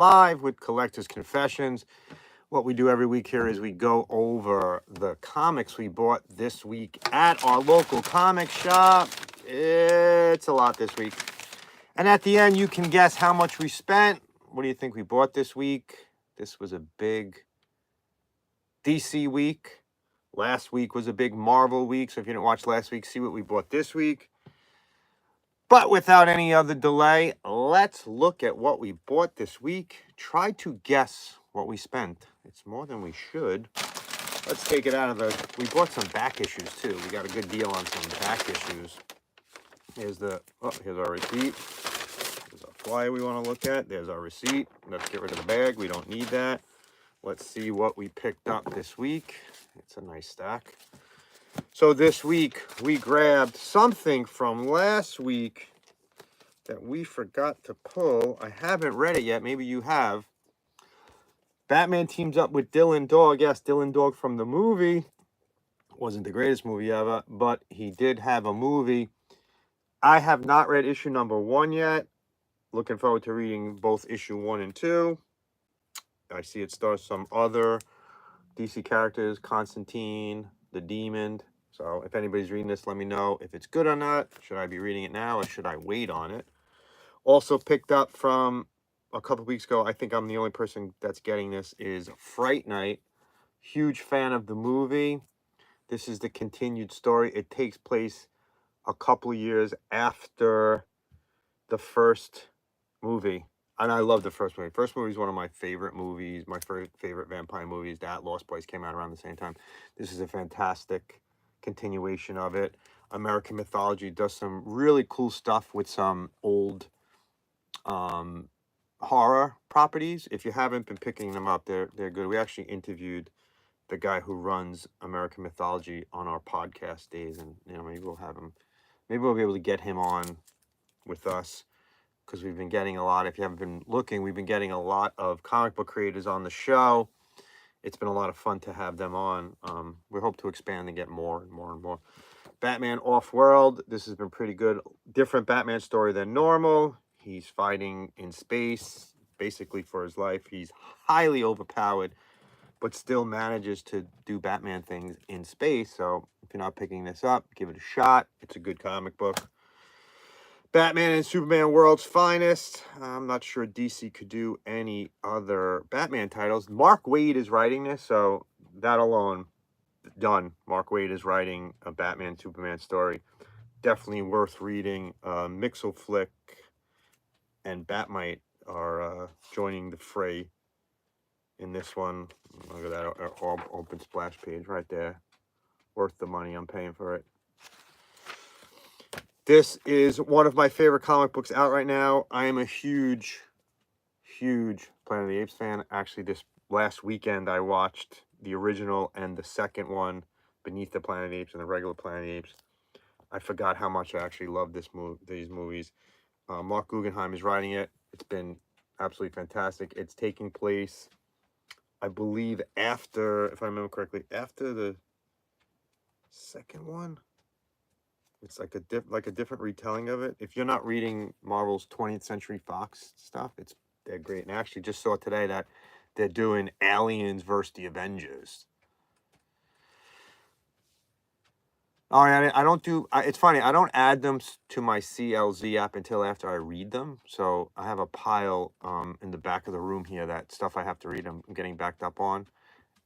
live with Collectors Confessions. What we do every week here is we go over the comics we bought this week at our local comic shop. It's a lot this week. And at the end, you can guess how much we spent. What do you think we bought this week? This was a big DC week. Last week was a big Marvel week. So if you didn't watch last week, see what we bought this week. But without any other delay, let's look at what we bought this week. Try to guess what we spent. It's more than we should. Let's take it out of the... We bought some back issues, too. We got a good deal on some back issues. Here's our receipt. There's our flyer we want to look at. There's our receipt. Let's get rid of the bag. We don't need that. Let's see what we picked up this week. It's a nice stack. So this week, we grabbed something from last week that we forgot to pull. I haven't read it yet. Maybe you have. Batman teams up with Dylan Dog. Yes, Dylan Dog from the movie. Wasn't the greatest movie ever, but he did have a movie. I have not read issue number 1 yet. Looking forward to reading both issue 1 and 2. I see it stars some other DC characters. Constantine, the Demon. So if anybody's reading this, let me know if it's good or not. Should I be reading it now or should I wait on it? Also picked up from a couple weeks ago, I think I'm the only person that's getting this, is Fright Night. Huge fan of the movie. This is the continued story. It takes place a couple of years after the first movie. And I love the first movie. First movie is one of my favorite movies, my favorite vampire movies. That Lost Boys came out around the same time. This is a fantastic continuation of it. American Mythology does some really cool stuff with some old horror properties. If you haven't been picking them up, they're good. We actually interviewed the guy who runs American Mythology on our podcast days, and maybe we'll have him. Maybe we'll be able to get him on with us, because we've been getting a lot. If you haven't been looking, we've been getting a lot of comic book creators on the show. It's been a lot of fun to have them on. We hope to expand and get more and more and more. Batman Off-World. This has been pretty good. Different Batman story than normal. He's fighting in space, basically for his life. He's highly overpowered, but still manages to do Batman things in space. So if you're not picking this up, give it a shot. It's a good comic book. Batman and Superman World's Finest. I'm not sure DC could do any other Batman titles. Mark Waid is writing this, so that alone, done. Mark Waid is writing a Batman Superman story. Definitely worth reading. Mixel Flick and Batmite are joining the fray in this one. Look at that open splash page right there. Worth the money. I'm paying for it. This is one of my favorite comic books out right now. I am a huge Planet of the Apes fan. Actually, this last weekend, I watched the original and the second one, Beneath the Planet of the Apes and the regular Planet of the Apes. I forgot how much I actually love these movies. Mark Guggenheim is writing it. It's been absolutely fantastic. It's taking place, I believe, after, if I remember correctly, after the second one. It's like a different retelling of it. If you're not reading Marvel's 20th Century Fox stuff, they're great. And I actually just saw today that they're doing Aliens versus the Avengers. Oh, yeah, I don't do... it's funny, I don't add them to my CLZ app until after I read them. So I have a pile in the back of the room here, that stuff I have to read, I'm getting backed up on.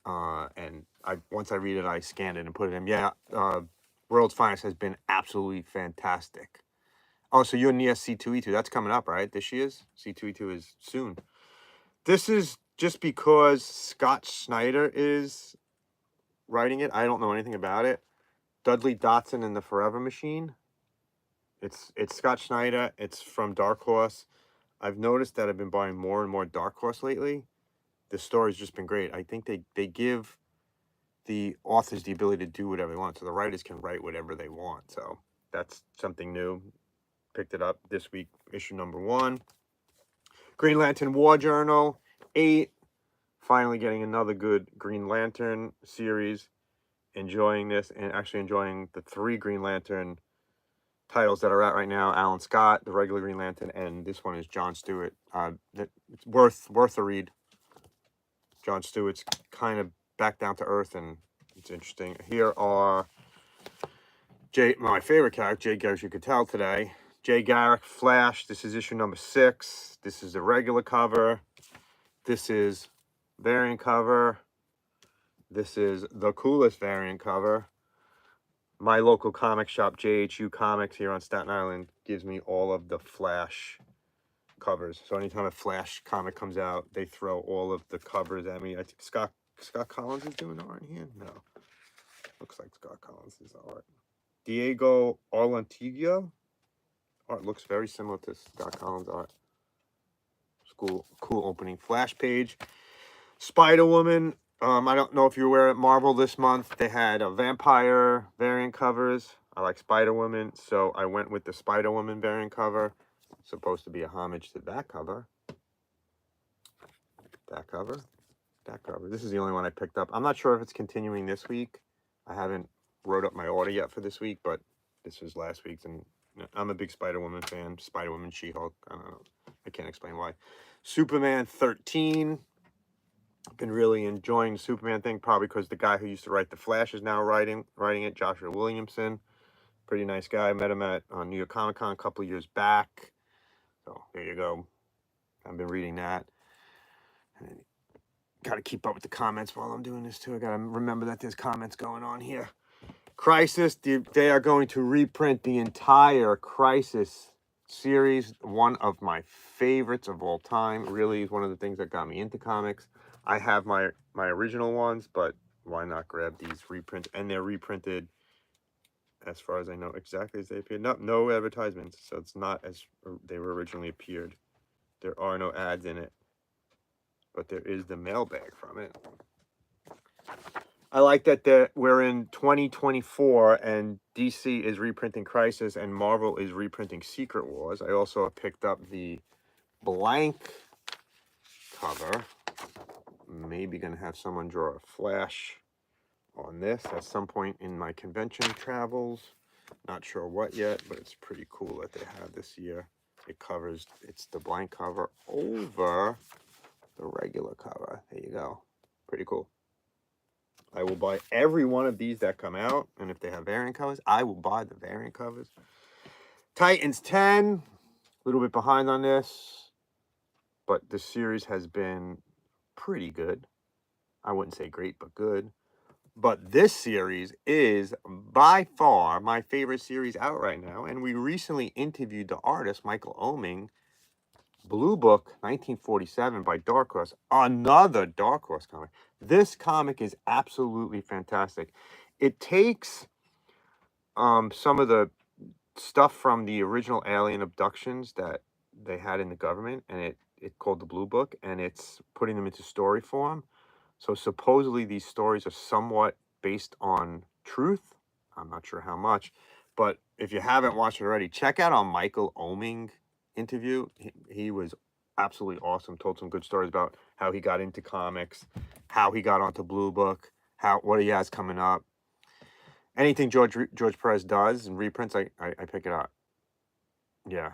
And once I read it, I scan it and put it in. Yeah, World's Finest has been absolutely fantastic. Oh, so you're near C2E2. That's coming up, right? This year's? C2E2 is soon. This is just because Scott Snyder is writing it. I don't know anything about it. Dudley Dotson and the Forever Machine. It's Scott Snyder. It's from Dark Horse. I've noticed that I've been buying more and more Dark Horse lately. The story's just been great. I think they give the authors the ability to do whatever they want. So the writers can write whatever they want. So that's something new. Picked it up this week, issue number 1. Green Lantern War Journal 8. Finally getting another good Green Lantern series. Enjoying this, and actually enjoying the 3 Green Lantern titles that are out right now. Alan Scott, the regular Green Lantern, and this one is John Stewart. It's worth a read. John Stewart's kind of back down to earth, and it's interesting. Here are my favorite character, Jay Garrick, you could tell today. Jay Garrick, Flash. This is issue number 6. This is the regular cover. This is variant cover. This is the coolest variant cover. My local comic shop, JHU Comics here on Staten Island, gives me all of the Flash covers. So anytime a Flash comic comes out, they throw all of the covers at me. I think Scott Collins is doing art in here? No. Looks like Scott Collins is the art. Diego Arlantigua. Art looks very similar to Scott Collins' art. Cool opening Flash page. Spider-Woman. I don't know if you're aware at Marvel this month, they had a vampire variant covers. I like Spider-Woman, so I went with the Spider-Woman variant cover. It's supposed to be a homage to that cover. That cover. This is the only one I picked up. I'm not sure if it's continuing this week. I haven't wrote up my order yet for this week, but this was last week's, and I'm a big Spider-Woman fan. Spider-Woman, She-Hulk. I don't know. I can't explain why. Superman 13. I've been really enjoying the Superman thing, probably because the guy who used to write The Flash is now writing it, Joshua Williamson. Pretty nice guy. I met him at New York Comic Con a couple of years back. So there you go. I've been reading that. And got to keep up with the comments while I'm doing this too. I got to remember that there's comments going on here. Crisis. They are going to reprint the entire Crisis series. One of my favorites of all time. Really is one of the things that got me into comics. I have my original ones, but why not grab these reprints? And they're reprinted, as far as I know, exactly as they appeared. No advertisements, so it's not as they were originally appeared. There are no ads in it, but there is the mailbag from it. I like that we're in 2024 and DC is reprinting Crisis and Marvel is reprinting Secret Wars. I also picked up the blank cover. Maybe going to have someone draw a Flash on this at some point in my convention travels. Not sure what yet, but it's pretty cool that they have this year. It's the blank cover over the regular cover. There you go. Pretty cool. I will buy every one of these that come out, and if they have variant covers, I will buy the variant covers. Titans 10, a little bit behind on this, but the series has been pretty good. I wouldn't say great, but good. But this series is by far my favorite series out right now, and we recently interviewed the artist, Michael Oeming. Blue Book, 1947 by Dark Horse, another Dark Horse comic. This comic is absolutely fantastic. It takes some of the stuff from the original alien abductions that they had in the government, and it's called the Blue Book, and it's putting them into story form. So supposedly these stories are somewhat based on truth. I'm not sure how much, but if you haven't watched it already, check out our Michael Oeming interview. He was absolutely awesome. Told some good stories about how he got into comics, how he got onto Blue Book, what he has coming up. Anything George Perez does and reprints, I pick it up. Yeah,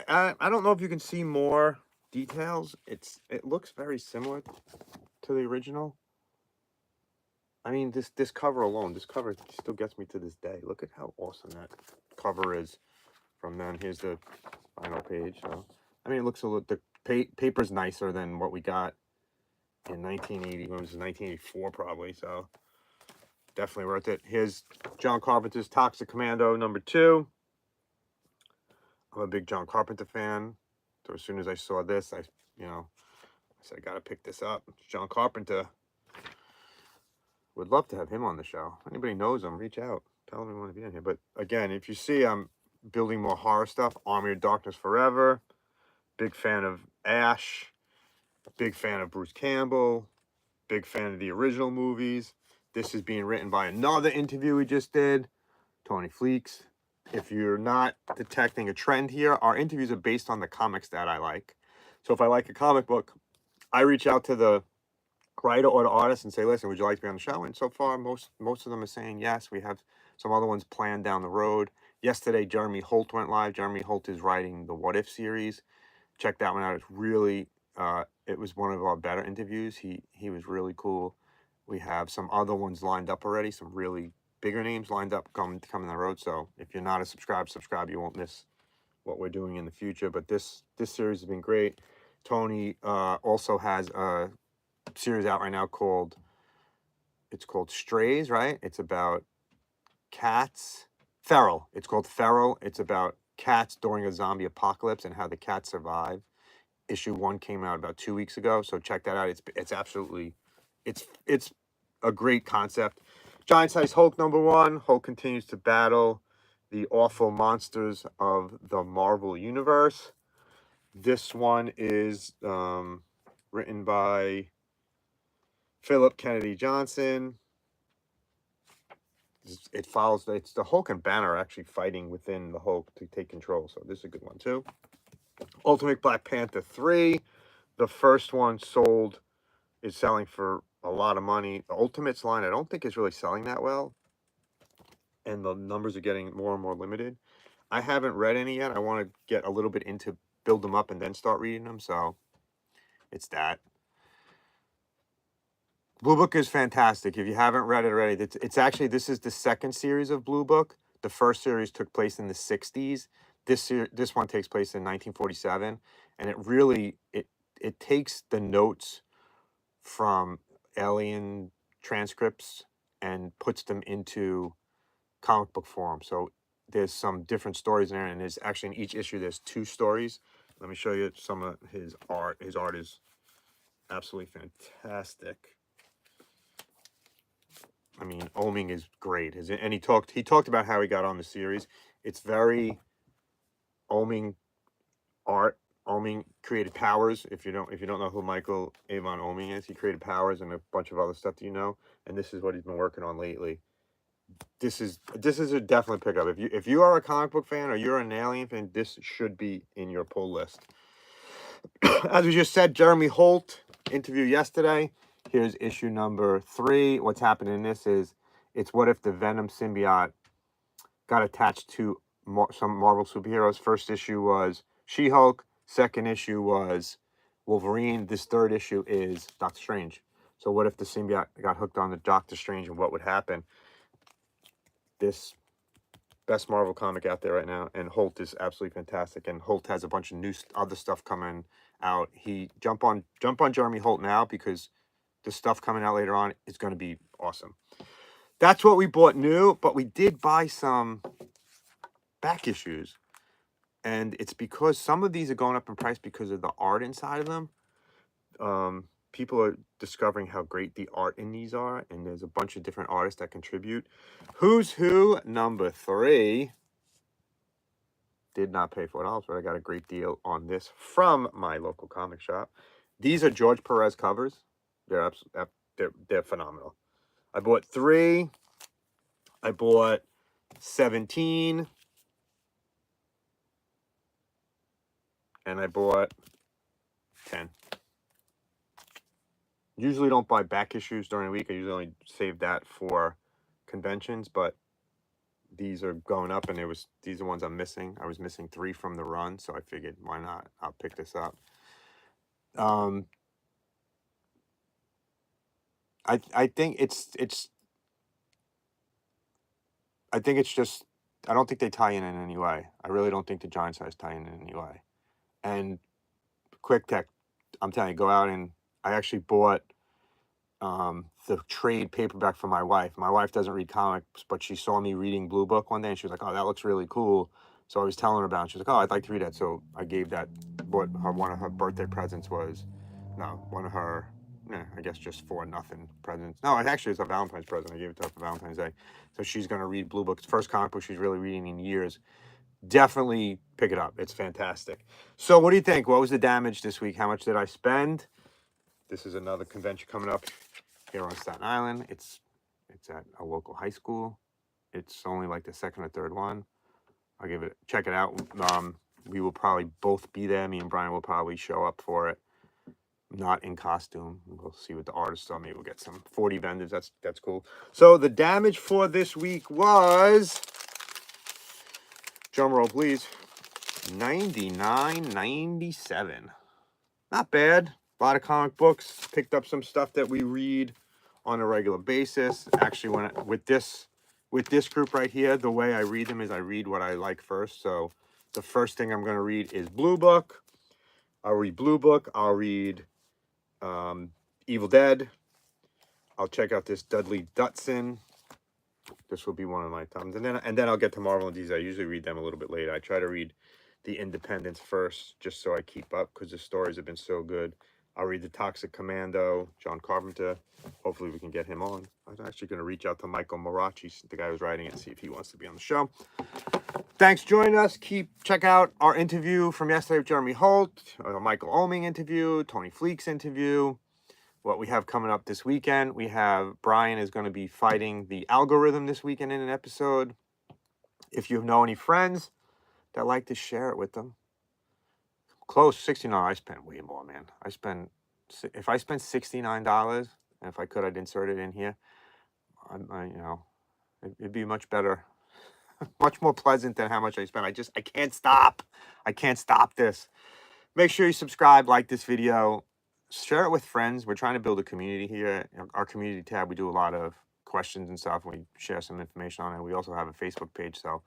I don't know if you can see more details. It looks very similar to the original. I mean, this cover alone, this cover still gets me to this day. Look at how awesome that cover is from then. Here's the final page. So, I mean, it looks a little, the paper's nicer than what we got in 1980. When it was 1984 probably, so definitely worth it. Here's John Carpenter's Toxic Commando #2. I'm a big John Carpenter fan, so as soon as I saw this, I said I gotta pick this up. It's John Carpenter. Would love to have him on the show. Anybody knows him, reach out. Tell him we want to be in here. But again, if you see, I'm building more horror stuff. Army of Darkness Forever. Big fan of Ash. Big fan of Bruce Campbell. Big fan of the original movies. This is being written by another interview we just did, Tony Fleeks. If you're not detecting a trend here, our interviews are based on the comics that I like. So if I like a comic book, I reach out to the writer or the artist and say, listen, would you like to be on the show? And so far, most of them are saying yes. We have some other ones planned down the road. Yesterday, Jeremy Holt went live. Jeremy Holt is writing the What If series. Check that one out. It's really, it was one of our better interviews. He was really cool. We have some other ones lined up already. Some really bigger names lined up coming down the road. So if you're not a subscribe. You won't miss what we're doing in the future. But this series has been great. Tony also has a series out right now called Strays, right? It's about cats. Feral. It's called Feral. It's about cats during a zombie apocalypse and how the cats survive. Issue 1 came out about 2 weeks ago, so check that out. It's absolutely, it's a great concept. Giant Size Hulk #1. Hulk continues to battle the awful monsters of the Marvel Universe. This one is written by Philip Kennedy Johnson. It follows, it's the Hulk and Banner actually fighting within the Hulk to take control, so this is a good one too. Ultimate Black Panther 3. The first one is selling for a lot of money. The Ultimates line, I don't think is really selling that well. And the numbers are getting more and more limited. I haven't read any yet. I want to get a little bit into, build them up and then start reading them. So it's that. Blue Book is fantastic. If you haven't read it already, it's actually, this is the second series of Blue Book. The first series took place in the 60s. This one takes place in 1947. And it really, it takes the notes from alien transcripts and puts them into comic book form. So there's some different stories in there, and there's actually in each issue there's 2 stories. Let me show you some of his art. His art is absolutely fantastic. I mean, Oming is great. And he talked about how he got on the series. It's very Oming art. Oming created Powers. If you don't know who Michael Avon Oming is, he created Powers and a bunch of other stuff that you know. And this is what he's been working on lately. This is a definite pickup. If you are a comic book fan or you're an Alien fan, this should be in your pull list. As we just said, Jeremy Holt interview yesterday. Here's issue #3. What's happening in this is, it's what if the Venom symbiote got attached to some Marvel superheroes. First issue was She-Hulk. Second issue was Wolverine. This third issue is Doctor Strange. So what if the symbiote got hooked on the Doctor Strange, and what would happen? This best Marvel comic out there right now, and Holt is absolutely fantastic. And Holt has a bunch of new other stuff coming out. He jump on Jeremy Holt now, because the stuff coming out later on is going to be awesome. That's what we bought new, but we did buy some back issues. And it's because some of these are going up in price because of the art inside of them. People are discovering how great the art in these are, and there's a bunch of different artists that contribute. Who's Who #3. Did not pay $4, but I got a great deal on this from my local comic shop. These are George Perez covers. They're phenomenal. I bought 3. I bought 17. And I bought 10. Usually don't buy back issues during the week. I usually only save that for conventions, but these are going up, and these are ones I'm missing. I was missing 3 from the run, so I figured, why not? I'll pick this up. I think it's just, I don't think they tie in any way. I really don't think the Giant Size tie in any way. And Quick Tech, I'm telling you, go out, and I actually bought the trade paperback for my wife. My wife doesn't read comics, but she saw me reading Blue Book one day, and she was like, "Oh, that looks really cool." So I was telling her about it. She was like, "Oh, I'd like to read that." So I gave that. What one of her birthday presents was, one of her, I guess just for nothing presents. No, it actually is a Valentine's present. I gave it to her for Valentine's Day. So she's gonna read Blue Book. It's the first comic book she's really reading in years. Definitely pick it up. It's fantastic. So what do you think? What was the damage this week? How much did I spend? This is another convention coming up here on Staten Island. It's at a local high school. It's only like the second or third one. I'll check it out. We will probably both be there. Me and Brian will probably show up for it. Not in costume. We'll see what the artists are. Maybe we'll get some 40 vendors. That's cool. So the damage for this week was Drum roll, please. 99.97. Not bad. A lot of comic books. Picked up some stuff that we read on a regular basis. Actually, with this group right here, the way I read them is I read what I like first. So the first thing I'm going to read is Blue Book. I'll read Blue Book. I'll read Evil Dead. I'll check out this Dudley Dutson. This will be one of my thumbs. And then I'll get to Marvel and DC. I usually read them a little bit later. I try to read the independents first, just so I keep up, because the stories have been so good. I'll read the Toxic Commando, John Carpenter. Hopefully we can get him on. I'm actually going to reach out to Michael Marachi, the guy who's writing it, see if he wants to be on the show. Thanks for joining us. Check out our interview from yesterday with Jeremy Holt, Michael Oeming interview, Tony Fleek's interview. What we have coming up this weekend, we have Brian is going to be fighting the algorithm this weekend in an episode. If you know any friends that like to share it with them. Close, $69. I spent way more, man. If I spent $69, and if I could, I'd insert it in here. It'd be much better, much more pleasant than how much I spent. I can't stop. I can't stop this. Make sure you subscribe, like this video, share it with friends. We're trying to build a community here. Our community tab, we do a lot of questions and stuff. We share some information on it. We also have a Facebook page, so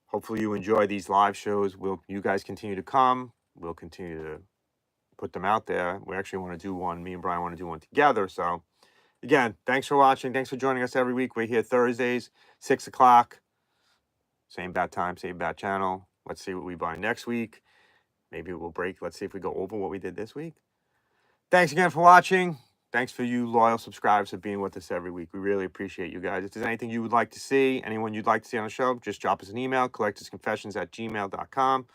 hopefully you enjoy these live shows. You guys continue to come. We'll continue to put them out there. We actually want to do one. Me and Brian want to do one together. So, again, thanks for watching. Thanks for joining us every week. We're here Thursdays, 6 o'clock. Same bad time, same bad channel. Let's see what we buy next week. Maybe we'll break. Let's see if we go over what we did this week. Thanks again for watching. Thanks for you loyal subscribers for being with us every week. We really appreciate you guys. If there's anything you would like to see, anyone you'd like to see on the show, just drop us an email, collectorsconfessions@gmail.com.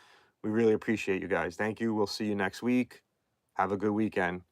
We really appreciate you guys. Thank you. We'll see you next week. Have a good weekend.